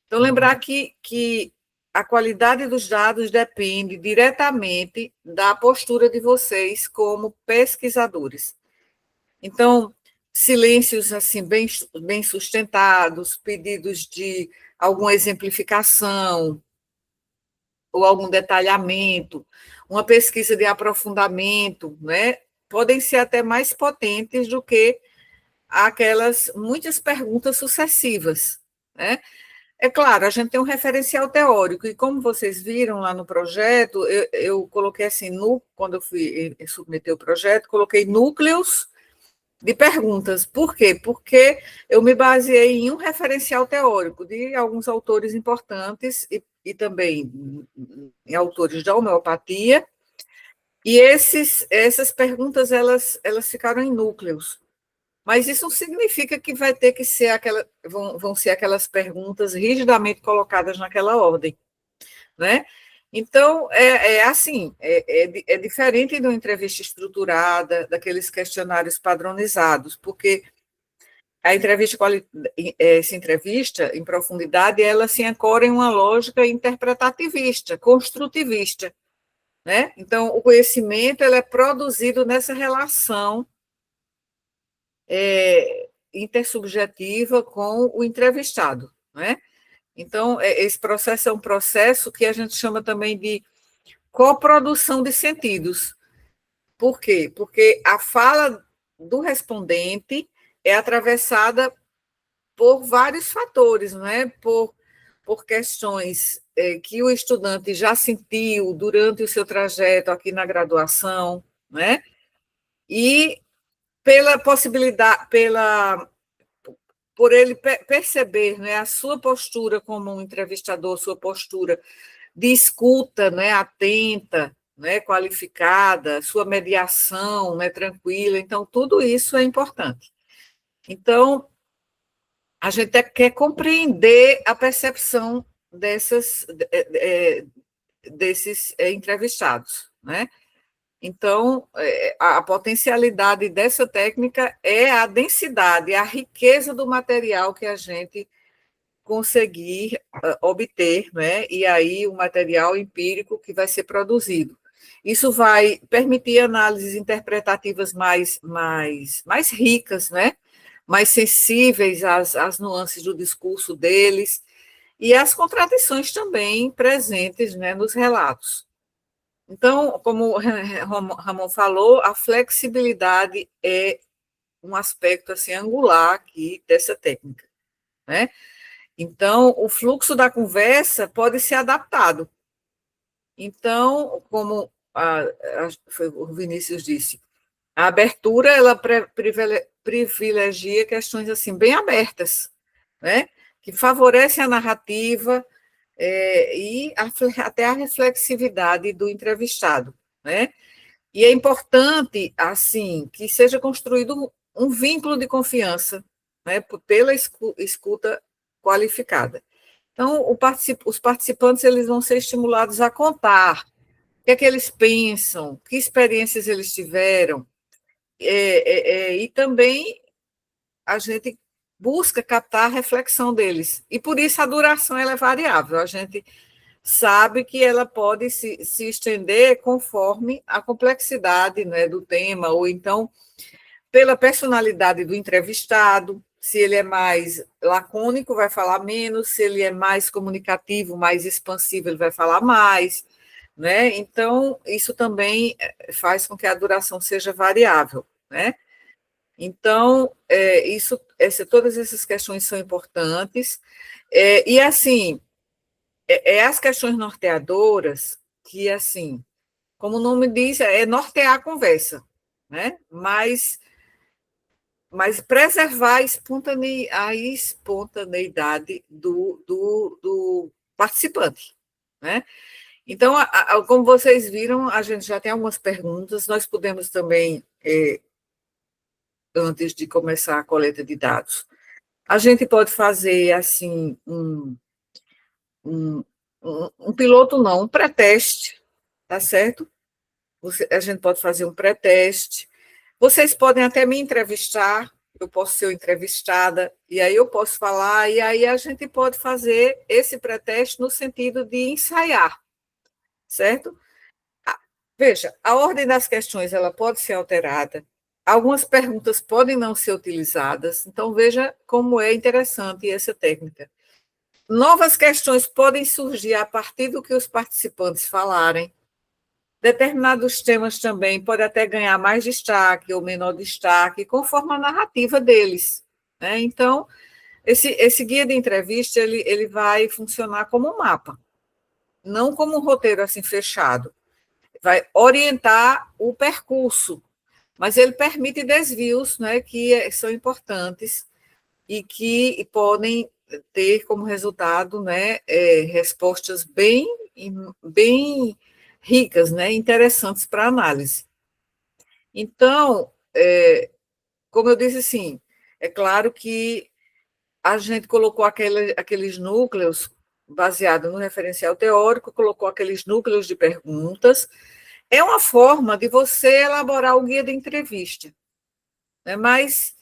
Então, lembrar que a qualidade dos dados depende diretamente da postura de vocês como pesquisadores. Então, silêncios assim bem sustentados, pedidos de alguma exemplificação ou algum detalhamento, uma pesquisa de aprofundamento, né, podem ser até mais potentes do que aquelas muitas perguntas sucessivas, né? É claro, a gente tem um referencial teórico, e como vocês viram lá no projeto, eu coloquei assim, quando eu fui submeter o projeto, coloquei núcleos de perguntas. Por quê? Porque eu me baseei em um referencial teórico de alguns autores importantes e também em autores da homeopatia, e essas perguntas, elas ficaram em núcleos. Mas isso não significa que vai ter que ser vão ser aquelas perguntas rigidamente colocadas naquela ordem, né? Então, assim, é diferente de uma entrevista estruturada, daqueles questionários padronizados, porque essa entrevista em profundidade, ela se ancora em uma lógica interpretativista, construtivista, né? Então, o conhecimento ele é produzido nessa relação intersubjetiva com o entrevistado, né? Então, esse processo é um processo que a gente chama também de coprodução de sentidos. Por quê? Porque a fala do respondente é atravessada por vários fatores, não é? Por questões que o estudante já sentiu durante o seu trajeto aqui na graduação, né? E pela possibilidade, por ele perceber, né, a sua postura como um entrevistador, sua postura de escuta, né, atenta, né, qualificada, sua mediação, né, tranquila. Então, tudo isso é importante. Então, a gente quer compreender a percepção desses entrevistados, né? Então, a potencialidade dessa técnica é a densidade, a riqueza do material que a gente conseguir obter, né? E aí o material empírico que vai ser produzido. Isso vai permitir análises interpretativas mais ricas, né? Mais sensíveis às nuances do discurso deles e às contradições também presentes, né, nos relatos. Então, como o Ramon falou, a flexibilidade é um aspecto assim, angular aqui dessa técnica, né? Então, o fluxo da conversa pode ser adaptado. Então, como o Vinícius disse, a abertura ela privilegia questões assim bem abertas, né? Que favorecem a narrativa e até a reflexividade do entrevistado, né? E é importante assim que seja construído um vínculo de confiança, né? Pela escuta qualificada. Então, os participantes eles vão ser estimulados a contar o que é que eles pensam, que experiências eles tiveram, e também a gente busca captar a reflexão deles. E por isso a duração ela é variável. A gente sabe que ela pode se estender conforme a complexidade, né, do tema, ou então pela personalidade do entrevistado. Se ele é mais lacônico, vai falar menos, se ele é mais comunicativo, mais expansivo, ele vai falar mais, né? Então, isso também faz com que a duração seja variável, né? Então, todas essas questões são importantes, e assim, as questões norteadoras, que assim, como o nome diz, é nortear a conversa, né? Mas preservar a espontaneidade do participante, né? Então, como vocês viram, a gente já tem algumas perguntas, nós podemos também, antes de começar a coleta de dados, a gente pode fazer, assim, um piloto não, um pré-teste, tá certo? A gente pode fazer um pré-teste. Vocês podem até me entrevistar, eu posso ser entrevistada, e aí eu posso falar, e aí a gente pode fazer esse pré-teste no sentido de ensaiar, certo? Veja, a ordem das questões ela pode ser alterada, algumas perguntas podem não ser utilizadas, então veja como é interessante essa técnica. Novas questões podem surgir a partir do que os participantes falarem. Determinados temas também podem até ganhar mais destaque ou menor destaque, conforme a narrativa deles, né? Então, esse guia de entrevista ele vai funcionar como um mapa, não como um roteiro assim fechado. Vai orientar o percurso, mas ele permite desvios, né, que são importantes e que podem ter como resultado, né, respostas bem ricas, né, interessantes para análise. Então, como eu disse, assim, é claro que a gente colocou aqueles núcleos baseado no referencial teórico, colocou aqueles núcleos de perguntas. É uma forma de você elaborar o guia de entrevista, né? Mas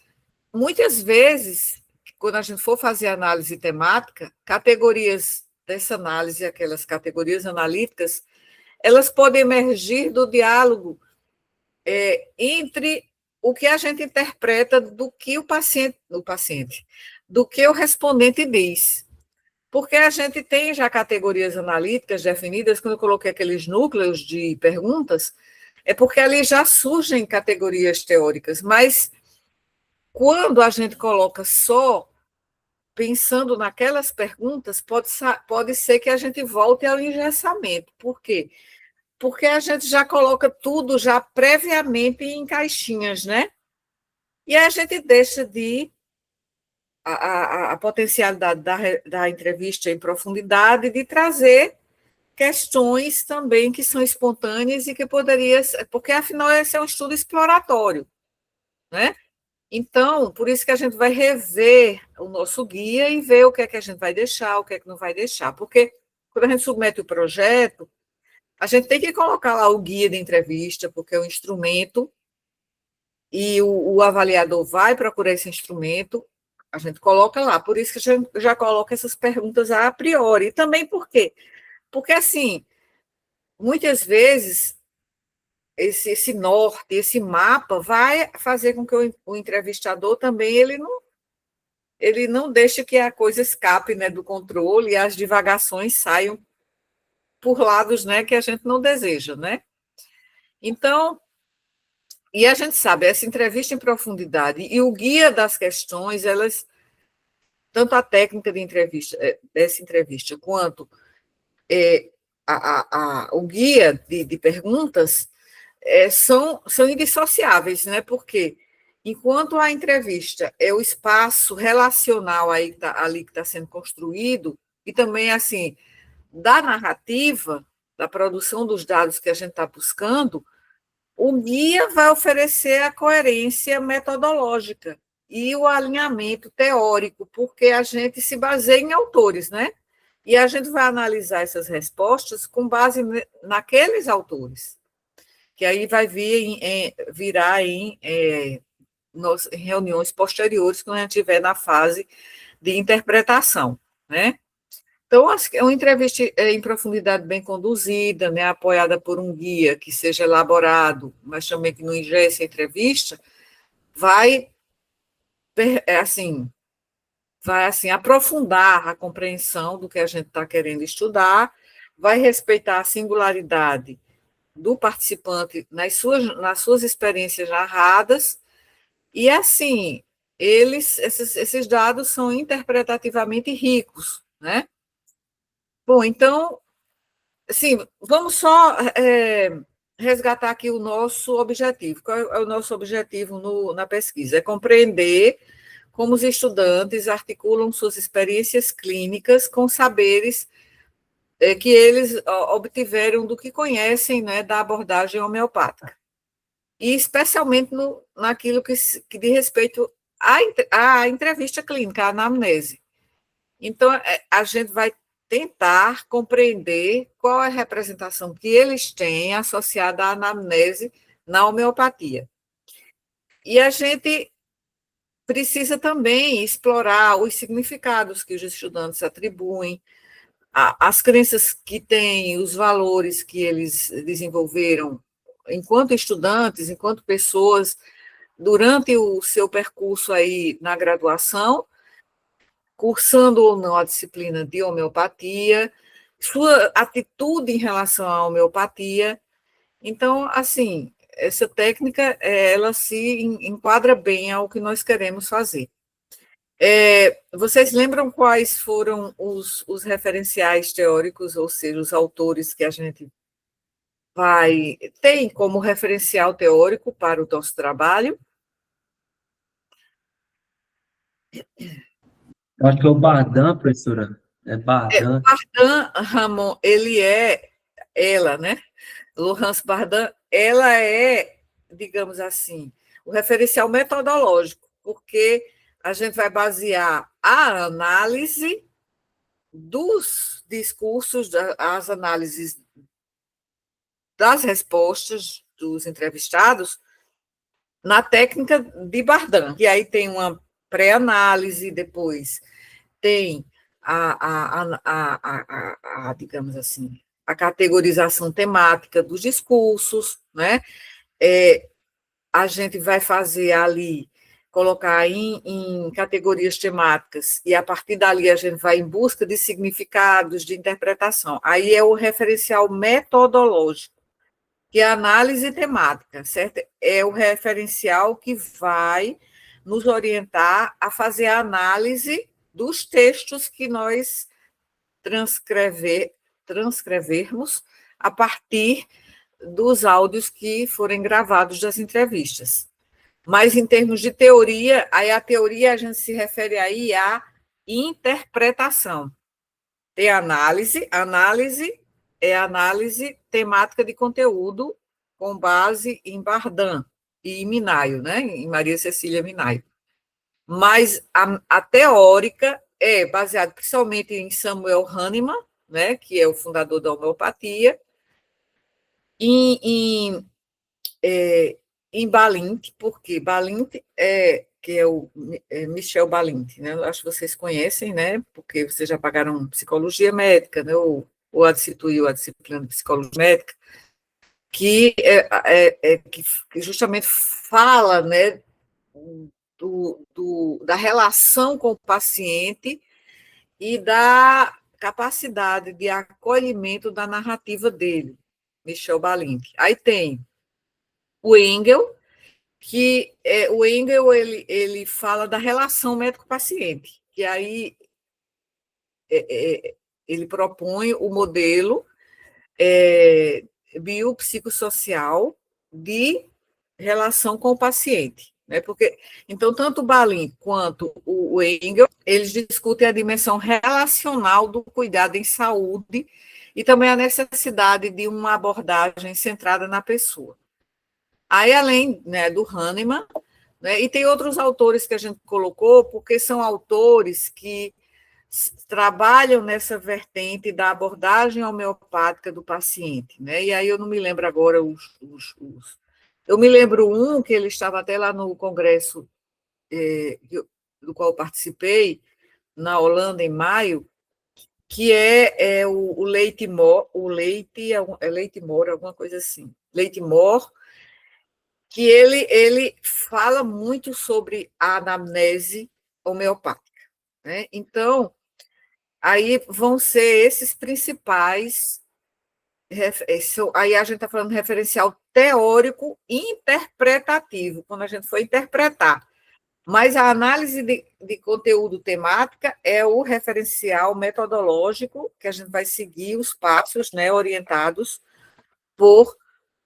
muitas vezes, quando a gente for fazer análise temática, categorias dessa análise, aquelas categorias analíticas, elas podem emergir do diálogo entre o que a gente interpreta do que o paciente, do que o respondente diz. Porque a gente tem já categorias analíticas definidas, quando eu coloquei aqueles núcleos de perguntas, é porque ali já surgem categorias teóricas, mas quando a gente coloca só pensando naquelas perguntas, pode ser que a gente volte ao engessamento. Por quê? Porque a gente já coloca tudo já previamente em caixinhas, né? E a gente deixa de a potencialidade da entrevista em profundidade de trazer questões também que são espontâneas e que poderia, porque afinal esse é um estudo exploratório, né? Então, por isso que a gente vai rever o nosso guia e ver o que é que a gente vai deixar, o que é que não vai deixar. Porque quando a gente submete o projeto, a gente tem que colocar lá o guia de entrevista, porque é o instrumento, e o avaliador vai procurar esse instrumento, a gente coloca lá. Por isso que a gente já coloca essas perguntas a priori. E também por quê? Porque, assim, muitas vezes esse norte, esse mapa vai fazer com que o entrevistador também ele não deixe que a coisa escape, né, do controle e as divagações saiam por lados, né, que a gente não deseja, né? Então, e a gente sabe, essa entrevista em profundidade e o guia das questões, elas, tanto a técnica de entrevista, dessa entrevista, quanto o guia de perguntas, são indissociáveis, né? Porque enquanto a entrevista é o espaço relacional aí ali que está sendo construído, e também, assim, da narrativa, da produção dos dados que a gente está buscando, o guia vai oferecer a coerência metodológica e o alinhamento teórico, porque a gente se baseia em autores, né? E a gente vai analisar essas respostas com base naqueles autores, que aí vai virar em reuniões posteriores, quando a gente estiver na fase de interpretação, né? Então, acho que é uma entrevista em profundidade bem conduzida, né, apoiada por um guia que seja elaborado, mas também que não ingesse a entrevista, vai, assim, aprofundar a compreensão do que a gente está querendo estudar, vai respeitar a singularidade do participante nas suas experiências narradas, e, assim, esses dados são interpretativamente ricos, né? Bom, então, sim, vamos só resgatar aqui o nosso objetivo. Qual é o nosso objetivo na pesquisa? É compreender como os estudantes articulam suas experiências clínicas com saberes que eles obtiveram do que conhecem, né, da abordagem homeopática. E especialmente naquilo que diz respeito à entrevista clínica, à anamnese. Então, a gente vai tentar compreender qual é a representação que eles têm associada à anamnese na homeopatia. E a gente precisa também explorar os significados que os estudantes atribuem, as crenças que têm, os valores que eles desenvolveram enquanto estudantes, enquanto pessoas, durante o seu percurso aí na graduação, cursando ou não a disciplina de homeopatia, sua atitude em relação à homeopatia. Então, assim, essa técnica, ela se enquadra bem ao que nós queremos fazer. Vocês lembram quais foram os referenciais teóricos, ou seja, os autores que a gente tem como referencial teórico para o nosso trabalho? Eu acho que é o Bardan, professora. É Bardan. Bardan, Ramon, ela, né? Laurence Bardan, ela é, digamos assim, o referencial metodológico, porque a gente vai basear a análise dos discursos, as análises das respostas dos entrevistados na técnica de Bardan. E aí tem uma pré-análise, depois tem digamos assim, a categorização temática dos discursos, né? A gente vai fazer ali, colocar em categorias temáticas, e a partir dali a gente vai em busca de significados, de interpretação. Aí é o referencial metodológico, que é a análise temática, certo? É o referencial que vai nos orientar a fazer a análise dos textos que nós transcrevermos a partir dos áudios que forem gravados das entrevistas. Mas, em termos de teoria, aí a teoria a gente se refere aí à interpretação. Tem análise é análise temática de conteúdo com base em Bardan. e Minayo, né? Em Maria Cecília Minayo. Mas a teórica é baseada principalmente em Samuel Hahnemann, né? Que é o fundador da homeopatia, em Balint, porque Balint que é o Michel Balint, né? Eu acho que vocês conhecem, né? Porque vocês já pagaram psicologia médica, né? Ou instituiu a disciplina de psicologia médica, que que justamente fala, né? Da relação com o paciente e da capacidade de acolhimento da narrativa dele, Michel Balint. Aí tem o Engel, que o Engel ele fala da relação médico-paciente, que aí ele propõe o modelo biopsicossocial de relação com o paciente, né? Porque então tanto o Balin quanto o Engel eles discutem a dimensão relacional do cuidado em saúde e também a necessidade de uma abordagem centrada na pessoa. Aí, além, né, do Hahnemann, né, e tem outros autores que a gente colocou, porque são autores que trabalham nessa vertente da abordagem homeopática do paciente, né? E aí eu não me lembro agora eu me lembro um que ele estava até lá no congresso do qual eu participei, na Holanda, em maio, que é o Leite Mor, Leite Mor, alguma coisa assim, Leite Mor, que ele fala muito sobre a anamnese homeopática, né? Então, aí vão ser esses principais. Aí a gente está falando de referencial teórico e interpretativo, quando a gente for interpretar. Mas a análise de conteúdo temática é o referencial metodológico, que a gente vai seguir os passos, né, orientados por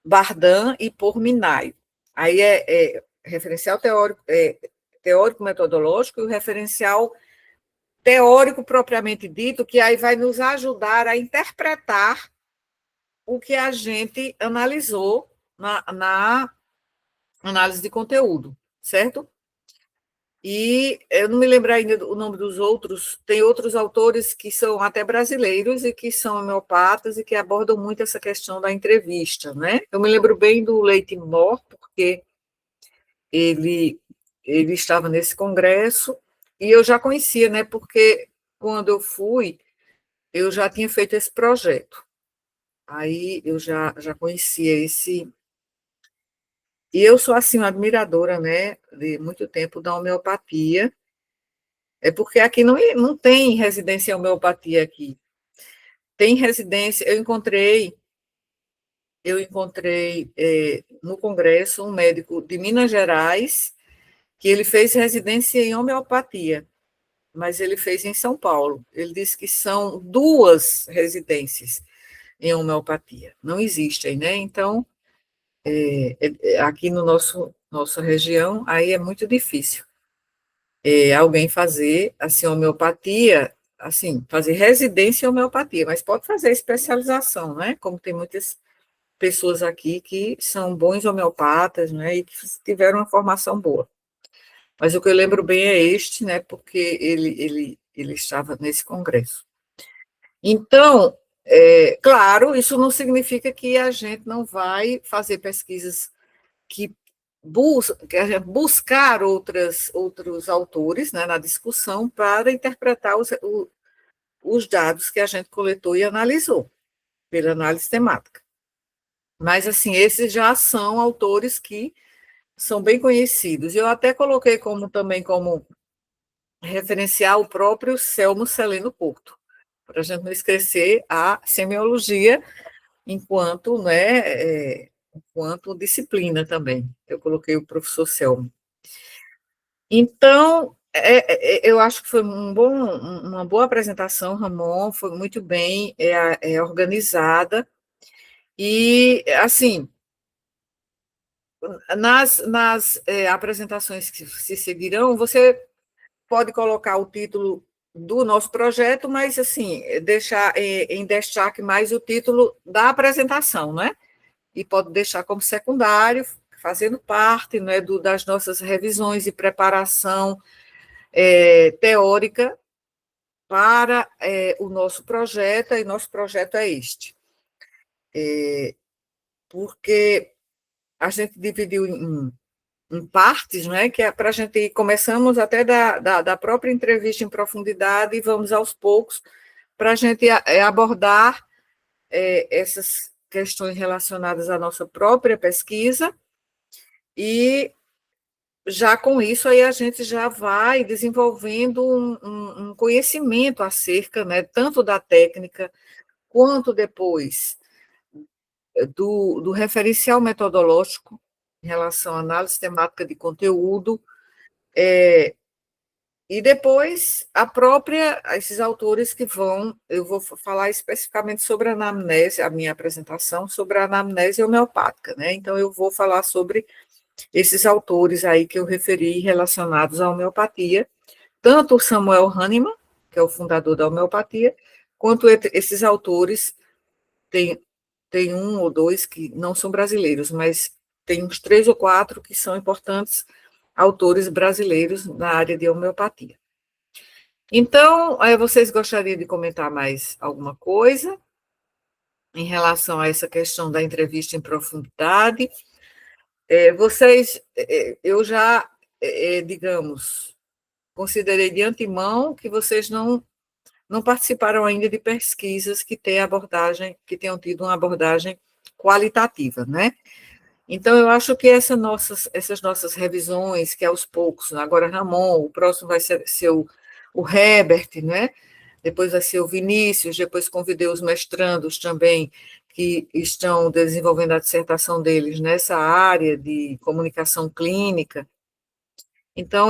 Bardhan e por Minayo. Aí referencial teórico metodológico e o referencial teórico propriamente dito, que aí vai nos ajudar a interpretar o que a gente analisou na análise de conteúdo, certo? E eu não me lembro ainda o nome dos outros, tem outros autores que são até brasileiros e que são homeopatas e que abordam muito essa questão da entrevista, né? Eu me lembro bem do Leite Mor, porque ele estava nesse congresso e eu já conhecia, né? Porque quando eu fui, eu já tinha feito esse projeto. Aí eu já conhecia esse. E eu sou, assim, uma admiradora, né, de muito tempo da homeopatia. É porque aqui não tem residência em homeopatia aqui. Tem residência, eu encontrei no congresso um médico de Minas Gerais que ele fez residência em homeopatia, mas ele fez em São Paulo. Ele disse que são 2 residências em homeopatia, não existem, né? Então, aqui no nossa região, aí é muito difícil alguém fazer, assim, homeopatia, assim, fazer residência em homeopatia, mas pode fazer especialização, né? Como tem muitas pessoas aqui que são bons homeopatas, né? E que tiveram uma formação boa. Mas o que eu lembro bem é este, né? Porque ele estava nesse congresso. Então, claro, isso não significa que a gente não vai fazer pesquisas que buscar outros autores, né, na discussão para interpretar os dados que a gente coletou e analisou, pela análise temática. Mas, assim, esses já são autores que são bem conhecidos. Eu até coloquei também como referenciar o próprio Selmo Celeno Porto, para a gente não esquecer a semiologia enquanto, né, enquanto disciplina também. Eu coloquei o professor Selmo. Então, eu acho que foi uma boa apresentação, Ramon, foi muito bem organizada, e, assim, nas apresentações que se seguirão, você pode colocar o título do nosso projeto, mas, assim, deixar em destaque mais o título da apresentação, né? E pode deixar como secundário, fazendo parte, né, das nossas revisões e preparação teórica para o nosso projeto, e nosso projeto é este. Porque a gente dividiu em partes, né, que é para a gente, começamos até da própria entrevista em profundidade e vamos aos poucos para a gente abordar essas questões relacionadas à nossa própria pesquisa, e já com isso aí a gente já vai desenvolvendo um conhecimento acerca, né, tanto da técnica, quanto depois do referencial metodológico em relação à análise temática de conteúdo, e depois esses autores que eu vou falar especificamente sobre a anamnese, a minha apresentação sobre a anamnese homeopática, né? Então, eu vou falar sobre esses autores aí que eu referi relacionados à homeopatia, tanto o Samuel Hahnemann, que é o fundador da homeopatia, quanto esses autores, tem um ou dois que não são brasileiros, mas tem uns 3 ou 4 que são importantes autores brasileiros na área de homeopatia. Então, vocês gostariam de comentar mais alguma coisa em relação a essa questão da entrevista em profundidade? Eu já, digamos, considerei de antemão que vocês não participaram ainda de pesquisas que tenham tido uma abordagem qualitativa, né? Então, eu acho que essas nossas revisões, que aos poucos, agora Ramon, o próximo vai ser o Herbert, né? Depois vai ser o Vinícius, depois convidei os mestrandos também, que estão desenvolvendo a dissertação deles nessa área de comunicação clínica. Então,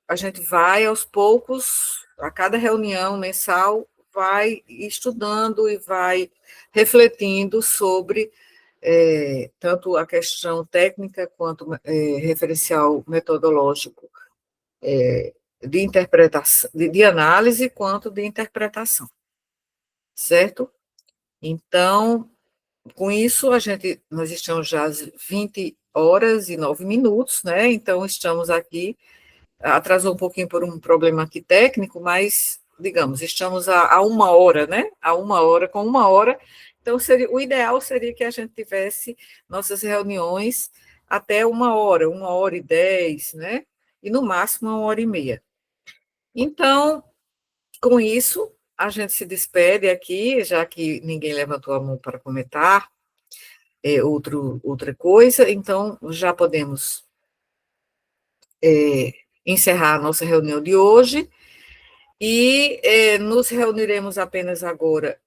a gente vai aos poucos, a cada reunião mensal, vai estudando e vai refletindo sobre tanto a questão técnica quanto referencial metodológico de interpretação, de análise, quanto de interpretação, certo? Então, com isso, nós estamos já às 20h09, né? Então, estamos aqui, atrasou um pouquinho por um problema aqui técnico, mas, digamos, estamos a 1 hora, né? Com 1 hora. Então, o ideal seria que a gente tivesse nossas reuniões até 1 hora, 1h10, né? E, no máximo, 1h30. Então, com isso, a gente se despede aqui, já que ninguém levantou a mão para comentar outra coisa, então já podemos encerrar a nossa reunião de hoje, e nos reuniremos apenas agora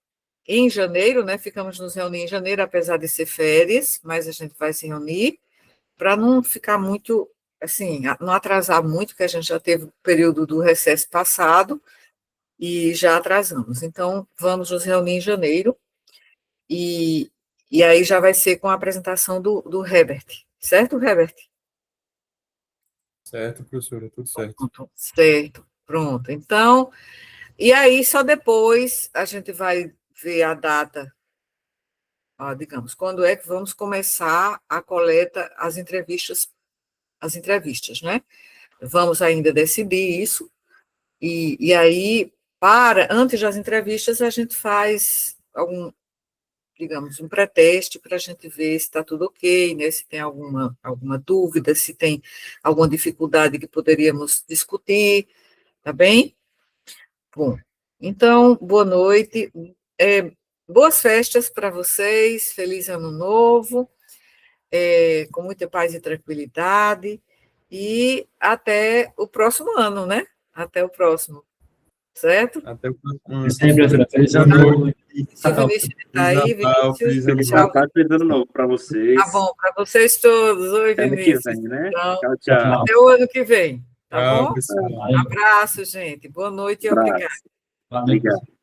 em janeiro, né? Ficamos nos reunir em janeiro, apesar de ser férias, mas a gente vai se reunir para não ficar muito, assim, não atrasar muito, que a gente já teve o período do recesso passado e já atrasamos. Então, vamos nos reunir em janeiro, e aí já vai ser com a apresentação do Herbert, certo, Herbert? Certo, professora, tudo certo. Certo, pronto. Então, e aí só depois a gente vai ver a data, digamos, quando é que vamos começar a coleta, as entrevistas, né? Vamos ainda decidir isso, e aí, antes das entrevistas, a gente faz digamos, um pré-teste para a gente ver se está tudo ok, né? Se tem alguma dúvida, se tem alguma dificuldade que poderíamos discutir, tá bem? Bom, então, boa noite, boas festas para vocês, feliz ano novo, com muita paz e tranquilidade, e até o próximo ano, né? Até o próximo, certo? Até o próximo. Sempre, professora. Feliz ano novo. Se o Vinícius está aí, Vinícius, Feliz tchau. Natal e feliz ano novo para vocês. Tá bom, para vocês todos. Oi, Até ano que Vinícius. vem, né? Então, Tchau, tchau. até o ano que vem, tá Tchau, bom? pessoal. Abraço, gente. Boa noite e Abraço. obrigada. Obrigado.